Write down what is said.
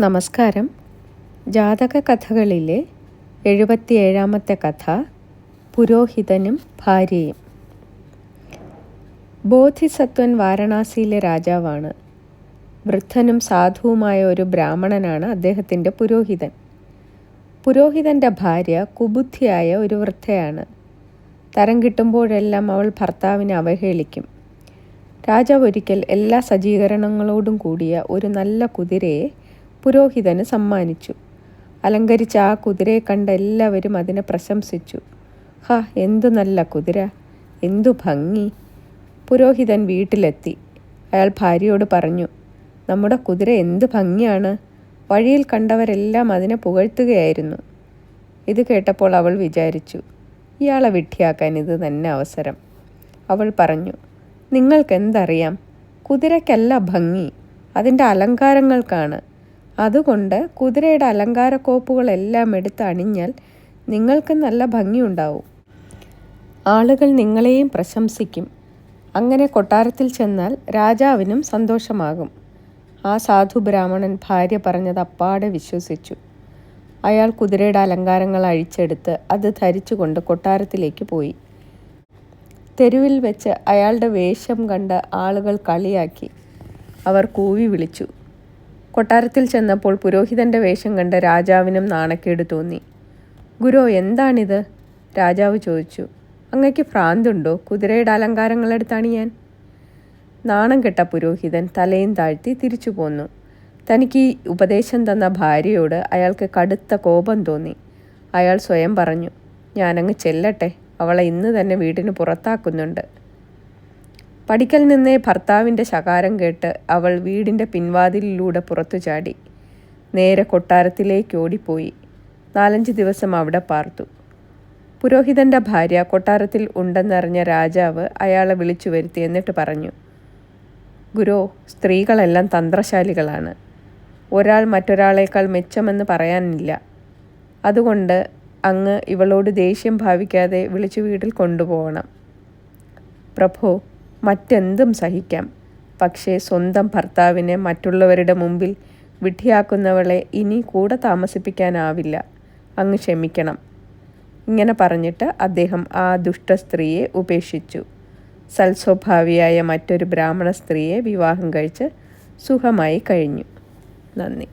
നമസ്കാരം. ജാതക കഥകളിലെ 77ാമത്തെ കഥ പുരോഹിതനും ഭാര്യയും. ബോധിസത്വൻ വാരണാസിയിലെ രാജാവാണ്. വൃദ്ധനും സാധുവുമായ ഒരു ബ്രാഹ്മണനാണ് അദ്ദേഹത്തിൻ്റെ പുരോഹിതൻ. പുരോഹിതൻ്റെ ഭാര്യ കുബുദ്ധിയായ ഒരു വൃദ്ധയാണ്. തരം കിട്ടുമ്പോഴെല്ലാം അവൾ ഭർത്താവിനെ അവഹേളിക്കും. രാജാവ് ഒരിക്കൽ എല്ലാ സജ്ജീകരണങ്ങളോടും കൂടിയ ഒരു നല്ല കുതിരയെ പുരോഹിതന് സമ്മാനിച്ചു. അലങ്കരിച്ച ആ കുതിരയെ കണ്ട എല്ലാവരും അതിനെ പ്രശംസിച്ചു. എന്തു നല്ല കുതിര, എന്തു ഭംഗി! പുരോഹിതൻ വീട്ടിലെത്തി. അയാൾ ഭാര്യയോട് പറഞ്ഞു, നമ്മുടെ കുതിര എന്ത് ഭംഗിയാണ്! വഴിയിൽ കണ്ടവരെല്ലാം അതിനെ പുകഴ്ത്തുകയായിരുന്നു. ഇത് കേട്ടപ്പോൾ അവൾ വിചാരിച്ചു, ഇയാളെ വിഡ്ഢിയാക്കാൻ ഇത് തന്നെ അവസരം. അവൾ പറഞ്ഞു, നിങ്ങൾക്കെന്തറിയാം? കുതിരയ്ക്കല്ല ഭംഗി, അതിൻ്റെ അലങ്കാരങ്ങൾക്കാണ്. അതുകൊണ്ട് കുതിരയുടെ അലങ്കാരക്കോപ്പുകളെല്ലാം എടുത്ത് അണിഞ്ഞാൽ നിങ്ങൾക്ക് നല്ല ഭംഗിയുണ്ടാവും. ആളുകൾ നിങ്ങളെയും പ്രശംസിക്കും. അങ്ങനെ കൊട്ടാരത്തിൽ ചെന്നാൽ രാജാവിനും സന്തോഷമാകും. ആ സാധു ബ്രാഹ്മണൻ ഭാര്യ പറഞ്ഞത് അപ്പാടെ വിശ്വസിച്ചു. അയാൾ കുതിരയുടെ അലങ്കാരങ്ങൾ അഴിച്ചെടുത്ത് അത് ധരിച്ചുകൊണ്ട് കൊട്ടാരത്തിലേക്ക് പോയി. തെരുവിൽ വെച്ച് അയാളുടെ വേഷം കണ്ട് ആളുകൾ കളിയാക്കി. അവർ കൂവി വിളിച്ചു. കൊട്ടാരത്തിൽ ചെന്നപ്പോൾ പുരോഹിതൻ്റെ വേഷം കണ്ട് രാജാവിനും നാണക്കേട് തോന്നി. ഗുരു, എന്താണിത്? രാജാവ് ചോദിച്ചു. അങ്ങയ്ക്ക് ഭ്രാന്തുണ്ടോ കുതിരയുടെ അലങ്കാരങ്ങളെടുത്ത് അണിയാൻ? നാണം കെട്ട പുരോഹിതൻ തലയും താഴ്ത്തി തിരിച്ചു പോന്നു. തനിക്ക് ഈ ഉപദേശം തന്ന ഭാര്യയോട് അയാൾക്ക് കടുത്ത കോപം തോന്നി. അയാൾ സ്വയം പറഞ്ഞു, ഞാനങ്ങ് ചെല്ലട്ടെ, അവളെ ഇന്ന് തന്നെ വീടിന് പുറത്താക്കുന്നുണ്ട്. പടിക്കൽ നിന്നേ ഭർത്താവിൻ്റെ ശകാരം കേട്ട് അവൾ വീടിൻ്റെ പിൻവാതിലിലൂടെ പുറത്തു ചാടി. നേരെ കൊട്ടാരത്തിലേക്ക് ഓടിപ്പോയി. 4-5 ദിവസം അവിടെ പാർത്തു. പുരോഹിതൻ്റെ ഭാര്യ കൊട്ടാരത്തിൽ ഉണ്ടെന്നറിഞ്ഞ രാജാവ് അയാളെ വിളിച്ചു വരുത്തി. എന്നിട്ട് പറഞ്ഞു, ഗുരു, സ്ത്രീകളെല്ലാം തന്ത്രശാലികളാണ്. ഒരാൾ മറ്റൊരാളേക്കാൾ മെച്ചമെന്ന് പറയാനില്ല. അതുകൊണ്ട് അങ്ങ് ഇവളോട് ദേഷ്യം ഭാവിക്കാതെ വിളിച്ചു വീട്ടിൽ കൊണ്ടുപോകണം. പ്രഭോ, മറ്റെന്തും സഹിക്കാം, പക്ഷേ സ്വന്തം ഭർത്താവിനെ മറ്റുള്ളവരുടെ മുമ്പിൽ വിഡ്ഢിയാക്കുന്നവളെ ഇനി കൂടെ താമസിപ്പിക്കാനാവില്ല. അങ്ങ് ക്ഷമിക്കണം. ഇങ്ങനെ പറഞ്ഞിട്ട് അദ്ദേഹം ആ ദുഷ്ട സ്ത്രീയെ ഉപേക്ഷിച്ചു. സൽസ്വഭാവിയായ മറ്റൊരു ബ്രാഹ്മണ സ്ത്രീയെ വിവാഹം കഴിച്ച് സുഖമായി കഴിഞ്ഞു. നന്ദി.